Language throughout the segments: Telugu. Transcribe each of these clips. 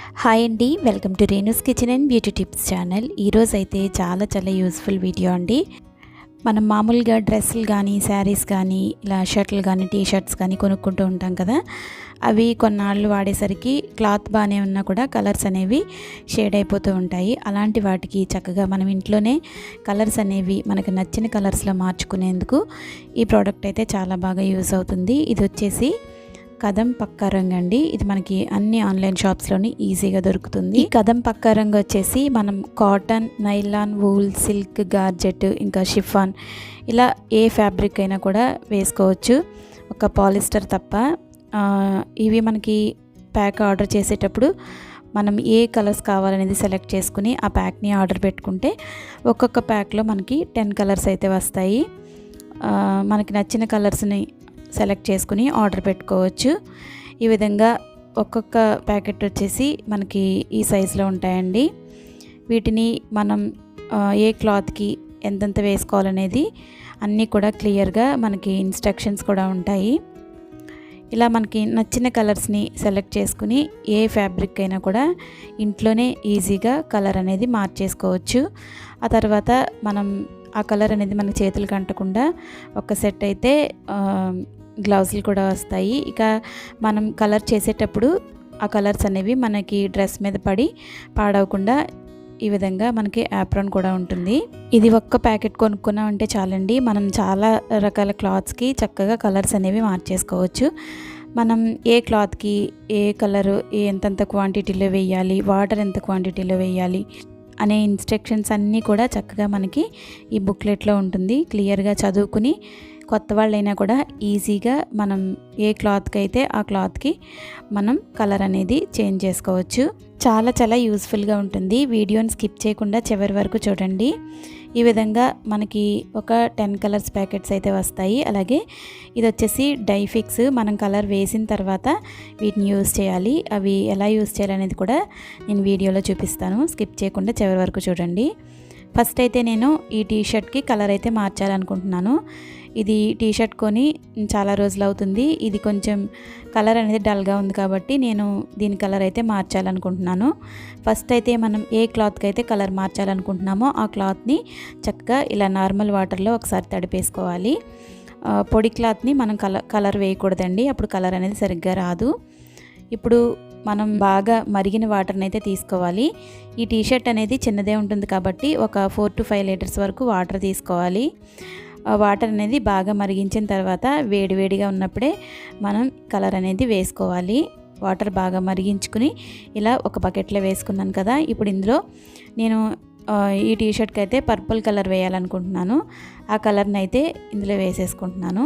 హాయ్ అండి, welcome to Renu's kitchen and beauty tips channel. ఈరోజు అయితే చాలా యూస్ఫుల్ వీడియో అండి. మనం మామూలుగా డ్రెస్సులు కానీ, శారీస్ కానీ, ఇలా షర్ట్లు కానీ, టీ షర్ట్స్ కానీ కొనుక్కుంటూ ఉంటాం కదా. అవి కొన్నాళ్ళు వాడేసరికి క్లాత్ బాగానే ఉన్నా కూడా కలర్స్ అనేవి షేడ్ అయిపోతూ ఉంటాయి. అలాంటి వాటికి చక్కగా మనం ఇంట్లోనే కలర్స్ అనేవి మనకు నచ్చిన కలర్స్లో మార్చుకునేందుకు ఈ ప్రోడక్ట్ అయితే చాలా బాగా యూస్ అవుతుంది. ఇది వచ్చేసి కదం పక్కా రంగు అండి. ఇది మనకి అన్ని ఆన్లైన్ షాప్స్లోని ఈజీగా దొరుకుతుంది. ఈ కదం పక్కా రంగు వచ్చేసి మనం కాటన్, నైలాన్, వూల్, సిల్క్, గార్జెట్, ఇంకా షిఫాన్ ఇలా ఏ ఫ్యాబ్రిక్ అయినా కూడా వేసుకోవచ్చు, ఒక పాలిస్టర్ తప్ప. ఇవి మనకి ప్యాక్ ఆర్డర్ చేసేటప్పుడు మనం ఏ కలర్స్ కావాలనేది సెలెక్ట్ చేసుకుని ఆ ప్యాక్ని ఆర్డర్ పెట్టుకుంటే ఒక్కొక్క ప్యాక్లో మనకి 10 కలర్స్ అయితే వస్తాయి. మనకి నచ్చిన కలర్స్ని సెలెక్ట్ చేసుకుని ఆర్డర్ పెట్టుకోవచ్చు. ఈ విధంగా ఒక్కొక్క ప్యాకెట్ వచ్చేసి మనకి ఈ సైజులో ఉంటాయండి. వీటిని మనం ఏ క్లాత్కి ఎంతెంత వేసుకోవాలనేది అన్నీ కూడా క్లియర్గా మనకి ఇన్స్ట్రక్షన్స్ కూడా ఉంటాయి. ఇలా మనకి నచ్చిన కలర్స్ని సెలెక్ట్ చేసుకుని ఏ ఫ్యాబ్రిక్ అయినా కూడా ఇంట్లోనే ఈజీగా కలర్ అనేది మార్చేసుకోవచ్చు. ఆ తర్వాత మనం ఆ కలర్ అనేది మనకి చేతులకు అంటకుండా ఒక సెట్ అయితే గ్లౌజులు కూడా వస్తాయి. ఇక మనం కలర్ చేసేటప్పుడు ఆ కలర్స్ అనేవి మనకి డ్రెస్ మీద పడి పాడవకుండా ఈ విధంగా మనకి యాప్రాన్ కూడా ఉంటుంది. ఇది ఒక్క ప్యాకెట్ కొనుక్కున్నామంటే చాలండి, మనం చాలా రకాల క్లాత్స్కి చక్కగా కలర్స్ అనేవి మార్చేసుకోవచ్చు. మనం ఏ క్లాత్కి ఏ కలరు ఎంతెంత క్వాంటిటీలో వేయాలి, వాటర్ ఎంత క్వాంటిటీలో వేయాలి అనే ఇన్స్ట్రక్షన్స్ అన్నీ కూడా చక్కగా మనకి ఈ బుక్లెట్లో ఉంటుంది. క్లియర్గా చదువుకుని కొత్త వాళ్ళైనా కూడా ఈజీగా మనం ఏ క్లాత్కి అయితే ఆ క్లాత్కి మనం కలర్ అనేది చేంజ్ చేసుకోవచ్చు. చాలా యూస్ఫుల్గా ఉంటుంది. వీడియోని స్కిప్ చేయకుండా చివరి వరకు చూడండి. ఈ విధంగా మనకి ఒక 10 కలర్స్ ప్యాకెట్స్ అయితే వస్తాయి. అలాగే ఇది వచ్చేసి డైఫిక్స్. మనం కలర్ వేసిన తర్వాత వీటిని యూజ్ చేయాలి. అవి ఎలా యూజ్ చేయాలనేది కూడా నేను వీడియోలో చూపిస్తాను. స్కిప్ చేయకుండా చివరి వరకు చూడండి. ఫస్ట్ అయితే నేను ఈ టీషర్ట్కి కలర్ అయితే మార్చాలనుకుంటున్నాను. ఇది టీషర్ట్ కొని చాలా రోజులు అవుతుంది. ఇది కొంచెం కలర్ అనేది డల్గా ఉంది కాబట్టి నేను దీని కలర్ అయితే మార్చాలనుకుంటున్నాను. ఫస్ట్ అయితే మనం ఏ క్లాత్కి అయితే కలర్ మార్చాలనుకుంటున్నామో ఆ క్లాత్ని చక్కగా ఇలా నార్మల్ వాటర్లో ఒకసారి తడిపేసుకోవాలి. పొడి క్లాత్ని మనం కలర్ వేయకూడదండి, అప్పుడు కలర్ అనేది సరిగ్గా రాదు. ఇప్పుడు మనం బాగా మరిగిన వాటర్ని అయితే తీసుకోవాలి. ఈ టీషర్ట్ అనేది చిన్నదే ఉంటుంది కాబట్టి ఒక 4 to 5 లీటర్స్ వరకు వాటర్ తీసుకోవాలి. వాటర్ అనేది బాగా మరిగించిన తర్వాత వేడిగా ఉన్నప్పుడే మనం కలర్ అనేది వేసుకోవాలి. వాటర్ బాగా మరిగించుకుని ఇలా ఒక బకెట్లో వేసుకున్నాను కదా. ఇప్పుడు ఇందులో నేను ఈ టీషర్ట్కి అయితే పర్పుల్ కలర్ వేయాలనుకుంటున్నాను. ఆ కలర్ని అయితే ఇందులో వేసేసుకుంటున్నాను.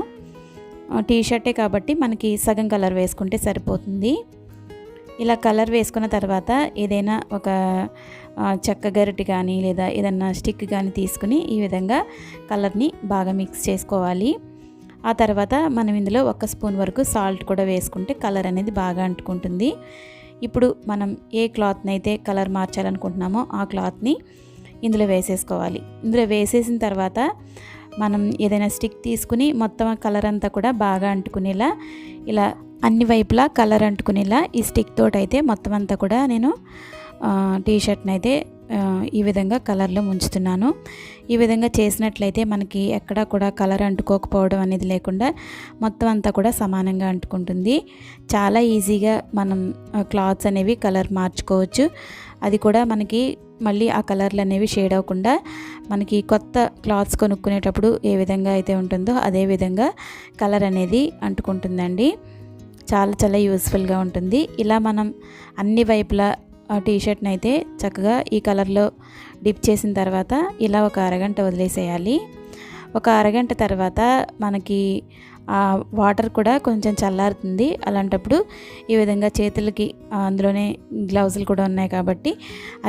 టీషర్టే కాబట్టి మనకి సగం కలర్ వేసుకుంటే సరిపోతుంది. ఇలా కలర్ వేసుకున్న తర్వాత ఏదైనా ఒక చెక్క గరిటె కానీ లేదా ఏదైనా స్టిక్ కానీ తీసుకుని ఈ విధంగా కలర్ని బాగా మిక్స్ చేసుకోవాలి. ఆ తర్వాత మనం ఇందులో 1 స్పూన్ వరకు సాల్ట్ కూడా వేసుకుంటే కలర్ అనేది బాగా అంటుకుంటుంది. ఇప్పుడు మనం ఏ క్లాత్ని అయితే కలర్ మార్చాలనుకుంటున్నామో ఆ క్లాత్ని ఇందులో వేసేసుకోవాలి. ఇందులో వేసేసిన తర్వాత మనం ఏదైనా స్టిక్ తీసుకుని మొత్తం ఆ కలర్ అంతా కూడా బాగా అంటుకునేలా ఇలా అన్ని వైపులా కలర్ అంటుకునేలా ఈ స్టిక్ తోటి అయితే మొత్తం అంతా కూడా నేను టీషర్ట్ని అయితే ఈ విధంగా కలర్లో ముంచుతున్నాను. ఈ విధంగా చేసినట్లయితే మనకి ఎక్కడా కూడా కలర్ అంటుకోకపోవడం అనేది లేకుండా మొత్తం అంతా కూడా సమానంగా అంటుకుంటుంది. చాలా ఈజీగా మనం క్లాత్స్ అనేవి కలర్ మార్చుకోవచ్చు. అది కూడా మనకి మళ్ళీ ఆ కలర్లు అనేవి షేడ్ అవ్వకుండా మనకి కొత్త క్లాత్స్ కొనుక్కునేటప్పుడు ఏ విధంగా అయితే ఉంటుందో అదే విధంగా కలర్ అనేది అంటుకుంటుందండి. చాలా యూస్ఫుల్గా ఉంటుంది. ఇలా మనం అన్ని వైపులా టీషర్ట్ని అయితే చక్కగా ఈ కలర్లో డిప్ చేసిన తర్వాత ఇలా ఒక అరగంట వదిలేసేయాలి. ఒక అరగంట తర్వాత మనకి వాటర్ కూడా కొంచెం చల్లారుతుంది. అలాంటప్పుడు ఈ విధంగా చేతులకి అందులోనే గ్లౌజులు కూడా ఉన్నాయి కాబట్టి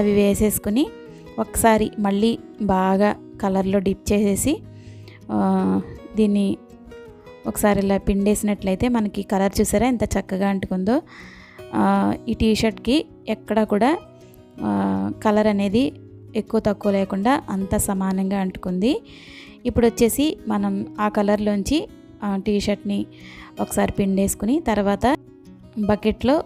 అవి వేసేసుకుని ఒకసారి మళ్ళీ బాగా కలర్లో డిప్ చేసేసి దీన్ని ఒకసారి ఇలా పిండేసినట్లయితే మనకి కలర్ చూసారా ఎంత చక్కగా అంటుకుందో. ఈ టీషర్ట్కి ఎక్కడా కూడా కలర్ అనేది ఎక్కువ తక్కువ లేకుండా అంత సమానంగా అంటుకుంది. ఇప్పుడు వచ్చేసి మనం ఆ కలర్లోంచి టీషర్ట్ని ఒకసారి పిండేసుకుని తర్వాత బకెట్లో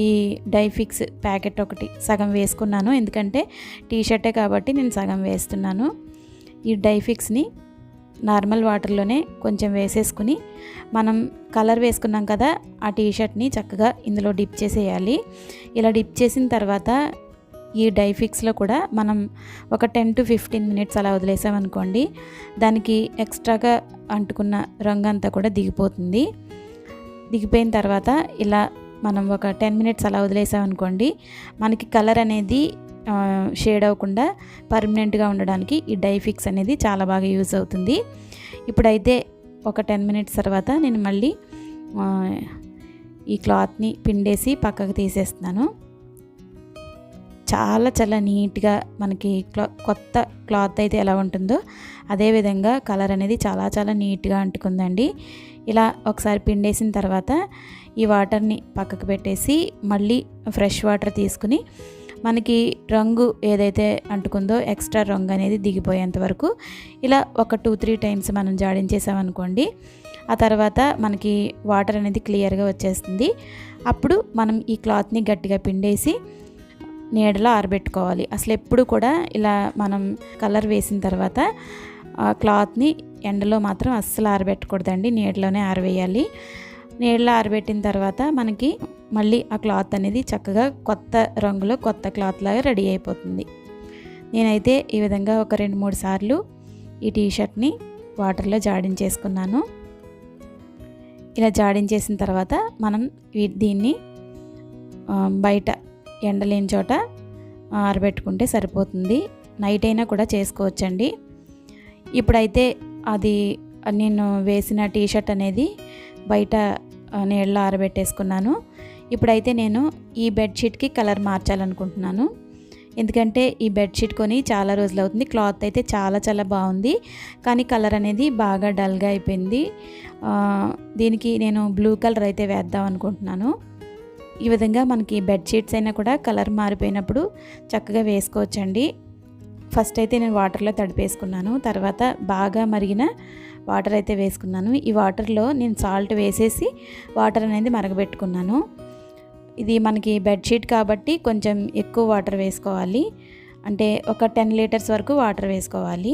ఈ డైఫిక్స్ ప్యాకెట్ ఒకటి సగం వేసుకున్నాను, ఎందుకంటే టీషర్టే కాబట్టి నేను సగం వేస్తున్నాను. ఈ డైఫిక్స్ని నార్మల్ వాటర్లోనే కొంచెం వేసేసుకుని మనం కలర్ వేసుకున్నాం కదా, ఆ టీషర్ట్ని చక్కగా ఇందులో డిప్ చేసేయాలి. ఇలా డిప్ చేసిన తర్వాత ఈ డైఫిక్స్లో కూడా మనం ఒక 10 to 15 మినిట్స్ అలా వదిలేసామనుకోండి, దానికి ఎక్స్ట్రాగా అంటుకున్న రంగు అంతా కూడా దిగిపోతుంది. దిగిపోయిన తర్వాత ఇలా మనం ఒక 10 మినిట్స్ అలా వదిలేసామనుకోండి, మనకి కలర్ అనేది షేడ్ అవ్వకుండా పర్మనెంట్గా ఉండడానికి ఈ డైఫిక్స్ అనేది చాలా బాగా యూజ్ అవుతుంది. ఇప్పుడైతే ఒక 10 మినిట్స్ తర్వాత నేను మళ్ళీ ఈ క్లాత్ని పిండేసి పక్కకు తీసేస్తున్నాను. చాలా నీట్గా మనకి కొత్త క్లాత్ అయితే ఎలా ఉంటుందో అదేవిధంగా కలర్ అనేది చాలా నీట్గా అంటుకుందండి. ఇలా ఒకసారి పిండేసిన తర్వాత ఈ వాటర్ని పక్కకు పెట్టేసి మళ్ళీ ఫ్రెష్ వాటర్ తీసుకుని మనకి రంగు ఏదైతే అంటుకుందో ఎక్స్ట్రా రంగు అనేది దిగిపోయేంత వరకు ఇలా ఒక 2-3 టైమ్స్ మనం జాడించేసామనుకోండి, ఆ తర్వాత మనకి వాటర్ అనేది క్లియర్గా వచ్చేస్తుంది. అప్పుడు మనం ఈ క్లాత్ని గట్టిగా పిండేసి నీడలో ఆరబెట్టుకోవాలి. అసలు ఎప్పుడు కూడా ఇలా మనం కలర్ వేసిన తర్వాత క్లాత్ని ఎండలో మాత్రం అస్సలు ఆరబెట్టకూడదండి, నీడలోనే ఆరవేయాలి. నీడలో ఆరబెట్టిన తర్వాత మనకి మళ్ళీ ఆ క్లాత్ అనేది చక్కగా కొత్త రంగులో కొత్త క్లాత్ లాగా రెడీ అయిపోతుంది. నేనైతే ఈ విధంగా ఒక 2-3 సార్లు ఈ టీషర్ట్ని వాటర్లో జాడించేసుకున్నాను. ఇలా జాడించేసిన తర్వాత మనం దీన్ని బయట ఎండలేని చోట ఆరబెట్టుకుంటే సరిపోతుంది. నైట్ అయినా కూడా చేసుకోవచ్చండి. ఇప్పుడైతే అది నేను వేసిన టీషర్ట్ అనేది బయట నీళ్ళలో ఆరబెట్టేసుకున్నాను. ఇప్పుడైతే నేను ఈ బెడ్షీట్కి కలర్ మార్చాలనుకుంటున్నాను, ఎందుకంటే ఈ బెడ్షీట్ కొని చాలా రోజులు అవుతుంది. క్లాత్ అయితే చాలా బాగుంది, కానీ కలర్ అనేది బాగా డల్గా అయిపోయింది. దీనికి నేను బ్లూ కలర్ అయితే వేద్దాం అనుకుంటున్నాను. ఈ విధంగా మనకి బెడ్షీట్స్ అయినా కూడా కలర్ మారిపోయినప్పుడు చక్కగా వేసుకోవచ్చండి. ఫస్ట్ అయితే నేను వాటర్లో తడిపేసుకున్నాను, తర్వాత బాగా మరిగిన వాటర్ అయితే వేసుకున్నాను. ఈ వాటర్లో నేను సాల్ట్ వేసేసి వాటర్ అనేది మరగబెట్టుకున్నాను. ఇది మనకి బెడ్షీట్ కాబట్టి కొంచెం ఎక్కువ వాటర్ వేసుకోవాలి, అంటే ఒక 10 లీటర్స్ వరకు వాటర్ వేసుకోవాలి.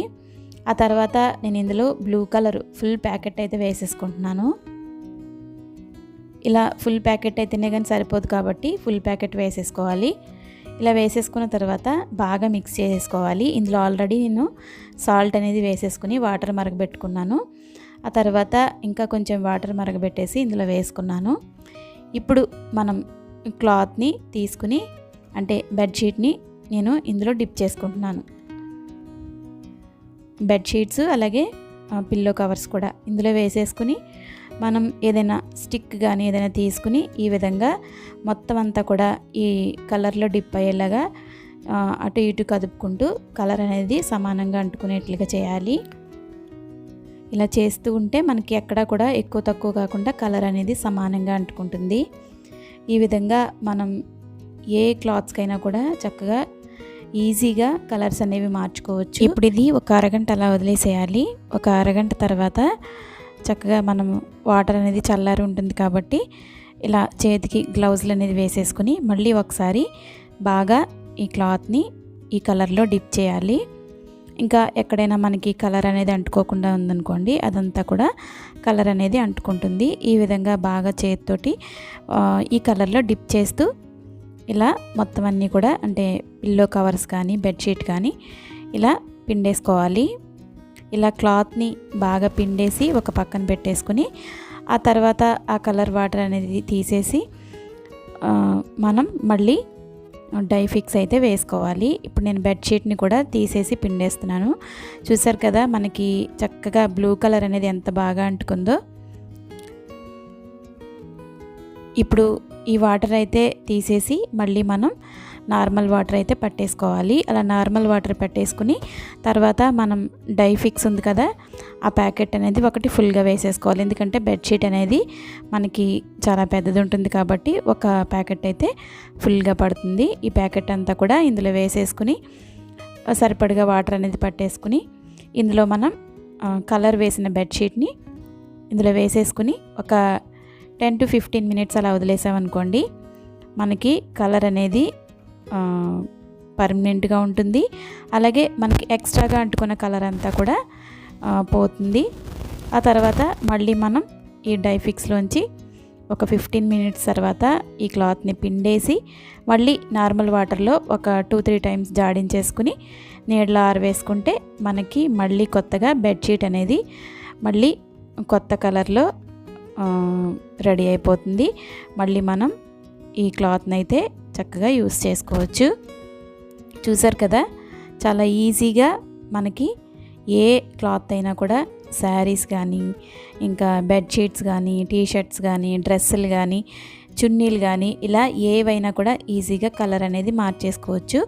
ఆ తర్వాత నేను ఇందులో బ్లూ కలర్ ఫుల్ ప్యాకెట్ అయితే వేసేసుకుంటున్నాను. ఇలా ఫుల్ ప్యాకెట్ అయితేనే కానీ సరిపోదు కాబట్టి ఫుల్ ప్యాకెట్ వేసేసుకోవాలి. ఇలా వేసేసుకున్న తర్వాత బాగా మిక్స్ చేసేసుకోవాలి. ఇందులో ఆల్రెడీ నేను సాల్ట్ అనేది వేసేసుకుని వాటర్ మరగబెట్టుకున్నాను. ఆ తర్వాత ఇంకా కొంచెం వాటర్ మరగబెట్టేసి ఇందులో వేసుకున్నాను. ఇప్పుడు మనం క్లాత్ని తీసుకుని, అంటే బెడ్షీట్ని నేను ఇందులో డిప్ చేసుకుంటున్నాను. బెడ్షీట్స్ అలాగే పిల్లో కవర్స్ కూడా ఇందులో వేసేసుకుని మనం ఏదైనా స్టిక్ కానీ ఏదైనా తీసుకుని ఈ విధంగా మొత్తం అంతా కూడా ఈ కలర్లో డిప్ అయ్యేలాగా అటు ఇటు కదుపుకుంటూ కలర్ అనేది సమానంగా అంటుకునేట్లుగా చేయాలి. ఇలా చేస్తూ ఉంటే మనకి ఎక్కడా కూడా ఎక్కువ తక్కువ కాకుండా కలర్ అనేది సమానంగా అంటుకుంటుంది. ఈ విధంగా మనం ఏ క్లాత్స్కైనా కూడా చక్కగా ఈజీగా కలర్స్ అనేవి మార్చుకోవచ్చు. ఇప్పుడు ఇది ఒక అరగంట అలా వదిలేసేయాలి. ఒక అరగంట తర్వాత చక్కగా మనం వాటర్ అనేది చల్లారి ఉంటుంది కాబట్టి ఇలా చేతికి గ్లౌజులు అనేది వేసేసుకుని మళ్ళీ ఒకసారి బాగా ఈ క్లాత్ని ఈ కలర్లో డిప్ చేయాలి. ఇంకా ఎక్కడైనా మనకి కలర్ అనేది అంటుకోకుండా ఉందనుకోండి, అదంతా కూడా కలర్ అనేది అంటుకుంటుంది. ఈ విధంగా బాగా చేతితోటి ఈ కలర్లో డిప్ చేస్తూ ఇలా మొత్తం అన్నీ కూడా, అంటే పిల్లో కవర్స్ కానీ బెడ్షీట్ కానీ ఇలా పిండేసుకోవాలి. ఇలా క్లాత్ని బాగా పిండేసి ఒక పక్కన పెట్టేసుకుని ఆ తర్వాత ఆ కలర్ వాటర్ అనేది తీసేసి మనం మళ్ళీ డైఫిక్స్ అయితే వేసుకోవాలి. ఇప్పుడు నేను బెడ్షీట్ని కూడా తీసేసి పిండేస్తున్నాను. చూసారు కదా మనకి చక్కగా బ్లూ కలర్ అనేది ఎంత బాగా అంటుకుందో. ఇప్పుడు ఈ వాటర్ అయితే తీసేసి మళ్ళీ మనం నార్మల్ వాటర్ అయితే పట్టేసుకోవాలి. అలా నార్మల్ వాటర్ పెట్టేసుకుని తర్వాత మనం డైఫిక్స్ ఉంది కదా, ఆ ప్యాకెట్ అనేది ఒకటి ఫుల్గా వేసేసుకోవాలి. ఎందుకంటే బెడ్షీట్ అనేది మనకి చాలా పెద్దది ఉంటుంది కాబట్టి ఒక ప్యాకెట్ అయితే ఫుల్గా పడుతుంది. ఈ ప్యాకెట్ అంతా కూడా ఇందులో వేసేసుకుని సరిపడగా వాటర్ అనేది పట్టేసుకుని ఇందులో మనం కలర్ వేసిన బెడ్షీట్ని ఇందులో వేసేసుకుని ఒక 10 to 15 మినిట్స్ అలా వదిలేసామనుకోండి, మనకి కలర్ అనేది పర్మనెంట్గా ఉంటుంది. అలాగే మనకి ఎక్స్ట్రాగా అంటుకున్న కలర్ అంతా కూడా పోతుంది. ఆ తర్వాత మళ్ళీ మనం ఈ డైఫిక్స్లోంచి ఒక 15 మినిట్స్ తర్వాత ఈ క్లాత్ని పిండేసి మళ్ళీ నార్మల్ వాటర్లో ఒక 2-3 టైమ్స్ జాడించేసుకుని నీడలో ఆరవేసుకుంటే మనకి మళ్ళీ కొత్తగా బెడ్షీట్ అనేది మళ్ళీ కొత్త కలర్లో రెడీ అయిపోతుంది. మళ్ళీ మనం ఈ క్లాత్ని అయితే చక్కగా యూస్ చేసుకోవచ్చు. చూసారు కదా, చాలా ఈజీగా మనకి ఏ క్లాత్ అయినా కూడా శారీస్ కానీ, ఇంకా బెడ్షీట్స్ కానీ, టీషర్ట్స్ కానీ, డ్రెస్సులు కానీ, చున్నీలు కానీ ఇలా ఏవైనా కూడా ఈజీగా కలర్ అనేది మార్చేసుకోవచ్చు.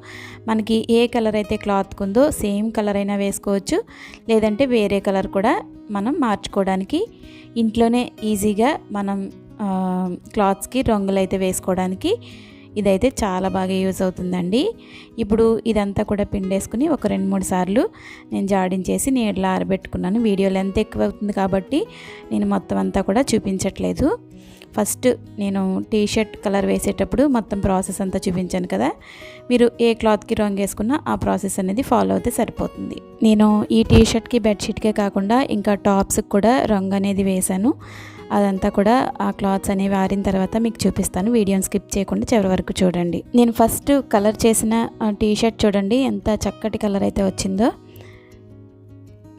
మనకి ఏ కలర్ అయితే క్లాత్కి ఉందో సేమ్ కలర్ అయినా వేసుకోవచ్చు, లేదంటే వేరే కలర్ కూడా మనం మార్చుకోవడానికి ఇంట్లోనే ఈజీగా మనం క్లాత్స్కి రంగులు అయితే వేసుకోవడానికి ఇదైతే చాలా బాగా యూజ్ అవుతుందండి. ఇప్పుడు ఇదంతా కూడా పిండేసుకుని ఒక 2-3 సార్లు నేను జాడించేసి నీడలో ఆరబెట్టుకున్నాను. వీడియో లెంత్ ఎక్కువ అవుతుంది కాబట్టి నేను మొత్తం అంతా కూడా చూపించట్లేదు. ఫస్ట్ నేను టీషర్ట్ కలర్ వేసేటప్పుడు మొత్తం ప్రాసెస్ అంతా చూపించాను కదా, మీరు ఏ క్లాత్కి రంగు వేసుకున్నా ఆ ప్రాసెస్ అనేది ఫాలో అయితే సరిపోతుంది. నేను ఈ టీషర్ట్కి బెడ్షీట్కే కాకుండా ఇంకా టాప్స్కి కూడా రంగు అనేది వేశాను. అదంతా కూడా ఆ క్లాత్స్ అనేవి ఆరిన తర్వాత మీకు చూపిస్తాను. వీడియోని స్కిప్ చేయకుండా చివరి వరకు చూడండి. నేను ఫస్ట్ కలర్ చేసిన టీషర్ట్ చూడండి ఎంత చక్కటి కలర్ అయితే వచ్చిందో.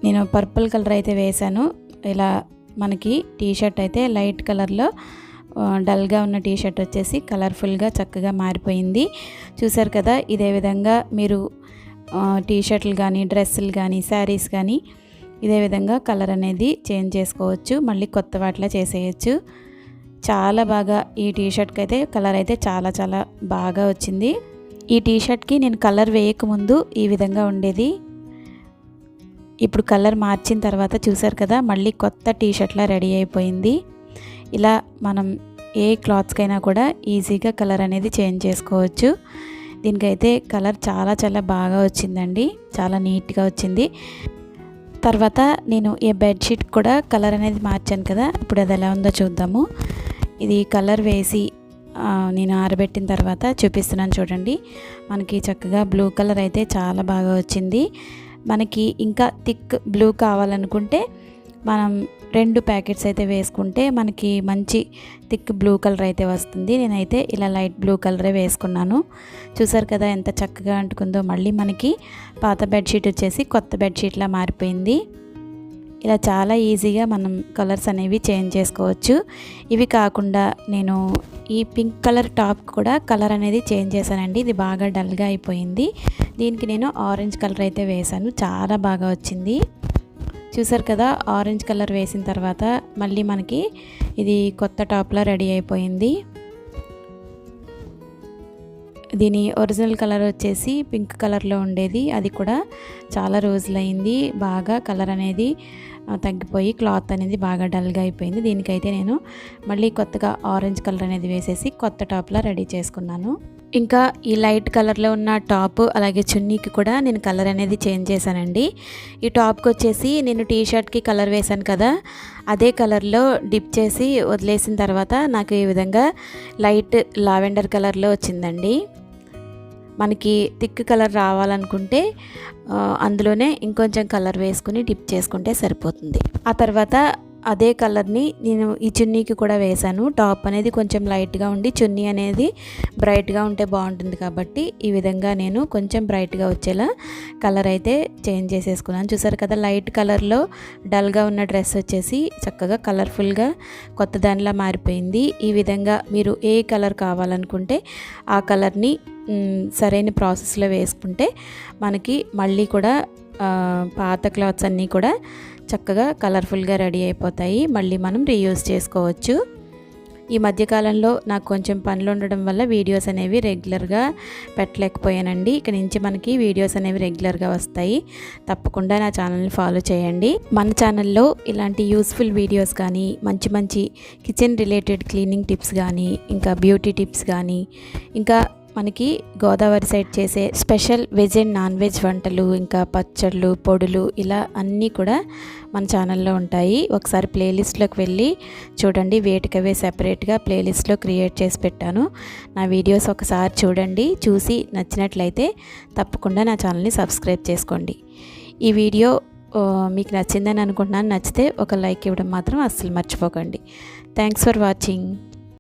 నేను పర్పుల్ కలర్ అయితే వేశాను. ఇలా మనకి టీషర్ట్ అయితే లైట్ కలర్లో డల్గా ఉన్న టీషర్ట్ వచ్చేసి కలర్ఫుల్గా చక్కగా మారిపోయింది. చూసారు కదా, ఇదే విధంగా మీరు టీషర్ట్లు కానీ, డ్రెస్సులు కానీ, శారీస్ కానీ ఇదే విధంగా కలర్ అనేది చేంజ్ చేసుకోవచ్చు, మళ్ళీ కొత్త వాటిలా చేసేయచ్చు. చాలా బాగా ఈ టీషర్ట్కి అయితే కలర్ అయితే చాలా చాలా బాగా వచ్చింది. ఈ టీషర్ట్కి నేను కలర్ వేయకముందు ఈ విధంగా ఉండేది. ఇప్పుడు కలర్ మార్చిన తర్వాత చూసారు కదా, మళ్ళీ కొత్త టీషర్ట్లా రెడీ అయిపోయింది. ఇలా మనం ఏ క్లాత్స్కైనా కూడా ఈజీగా కలర్ అనేది చేంజ్ చేసుకోవచ్చు. దీనికైతే కలర్ చాలా చాలా బాగా వచ్చిందండి, చాలా నీట్గా వచ్చింది. తర్వాత నేను ఈ బెడ్షీట్ కూడా కలర్ అనేది మార్చాను కదా, ఇప్పుడు అది ఎలా ఉందో చూద్దాము. ఇది కలర్ వేసి నేను ఆరబెట్టిన తర్వాత చూపిస్తున్నాను చూడండి. మనకి చక్కగా బ్లూ కలర్ అయితే చాలా బాగా వచ్చింది. మనకి ఇంకా థిక్ బ్లూ కావాలనుకుంటే మనం 2 ప్యాకెట్స్ అయితే వేసుకుంటే మనకి మంచి థిక్ బ్లూ కలర్ అయితే వస్తుంది. నేనైతే ఇలా లైట్ బ్లూ కలరే వేసుకున్నాను. చూసారు కదా ఎంత చక్కగా అంటుకుందో. మళ్ళీ మనకి పాత బెడ్షీట్ వచ్చేసి కొత్త బెడ్షీట్లా మారిపోయింది. ఇలా చాలా ఈజీగా మనం కలర్స్ అనేవి చేంజ్ చేసుకోవచ్చు. ఇవి కాకుండా నేను ఈ పింక్ కలర్ టాప్ కూడా కలర్ అనేది చేంజ్ చేశానండి. ఇది బాగా డల్గా అయిపోయింది. దీనికి నేను ఆరెంజ్ కలర్ అయితే వేశాను, చాలా బాగా వచ్చింది. చూసారు కదా, ఆరెంజ్ కలర్ వేసిన తర్వాత మళ్ళీ మనకి ఇది కొత్త టాప్లా రెడీ అయిపోయింది. దీని ఒరిజినల్ కలర్ వచ్చేసి పింక్ కలర్లో ఉండేది, అది కూడా చాలా రోజులైంది. బాగా కలర్ అనేది తగ్గిపోయి క్లాత్ అనేది బాగా డల్గా అయిపోయింది. దీనికైతే నేను మళ్ళీ కొత్తగా ఆరెంజ్ కలర్ అనేది వేసేసి కొత్త టాప్లా రెడీ చేసుకున్నాను. ఇంకా ఈ లైట్ కలర్లో ఉన్న టాప్ అలాగే చున్నీకి కూడా నేను కలర్ అనేది చేంజ్ చేశానండి. ఈ టాప్కి వచ్చేసి నేను టీషర్ట్కి కలర్ వేశాను కదా, అదే కలర్లో డిప్ చేసి వదిలేసిన తర్వాత నాకు ఈ విధంగా లైట్ లావెండర్ కలర్లో వచ్చిందండి. మనకి థిక్ కలర్ రావాలనుకుంటే అందులోనే ఇంకొంచెం కలర్ వేసుకుని డిప్ చేసుకుంటే సరిపోతుంది. ఆ తర్వాత అదే కలర్ని నేను ఈ చున్నీకి కూడా వేశాను. టాప్ అనేది కొంచెం లైట్గా ఉండి చున్నీ అనేది బ్రైట్గా ఉంటే బాగుంటుంది కాబట్టి ఈ విధంగా నేను కొంచెం బ్రైట్గా వచ్చేలా కలర్ అయితే చేంజ్ చేసేసుకున్నాను. చూసారు కదా, లైట్ కలర్లో డల్గా ఉన్న డ్రెస్ వచ్చేసి చక్కగా కలర్ఫుల్గా కొత్త దానిలా మారిపోయింది. ఈ విధంగా మీరు ఏ కలర్ కావాలనుకుంటే ఆ కలర్ని సరైన ప్రాసెస్లో వేసుకుంటే మనకి మళ్ళీ కూడా పాత క్లాత్స్ అన్నీ కూడా చక్కగా కలర్ఫుల్గా రెడీ అయిపోతాయి. మళ్ళీ మనం రీయూజ్ చేసుకోవచ్చు. ఈ మధ్యకాలంలో నాకు కొంచెం పనులు ఉండడం వల్ల వీడియోస్ అనేవి రెగ్యులర్గా పెట్టలేకపోయానండి. ఇక నుంచి మనకి వీడియోస్ అనేవి రెగ్యులర్గా వస్తాయి. తప్పకుండా నా ఛానల్ని ఫాలో చేయండి. మన ఛానల్లో ఇలాంటి యూస్ఫుల్ వీడియోస్ కానీ, మంచి మంచి కిచెన్ రిలేటెడ్ క్లీనింగ్ టిప్స్ కానీ, ఇంకా బ్యూటీ టిప్స్ కానీ, ఇంకా మనకి గోదావరి సైడ్ చేసే special veg and non veg వంటలు, ఇంకా పచ్చళ్ళు, పొడులు ఇలా అన్నీ కూడా మన ఛానల్లో ఉంటాయి. ఒకసారి ప్లేలిస్ట్లోకి వెళ్ళి చూడండి. వేటికవే సెపరేట్గా ప్లేలిస్ట్లో క్రియేట్ చేసి పెట్టాను. నా వీడియోస్ ఒకసారి చూడండి. చూసి నచ్చినట్లయితే తప్పకుండా నా ఛానల్ని సబ్స్క్రైబ్ చేసుకోండి. ఈ వీడియో మీకు నచ్చిందని అనుకుంటున్నాను. నచ్చితే ఒక లైక్ ఇవ్వడం మాత్రం అస్సలు మర్చిపోకండి. Thanks for watching.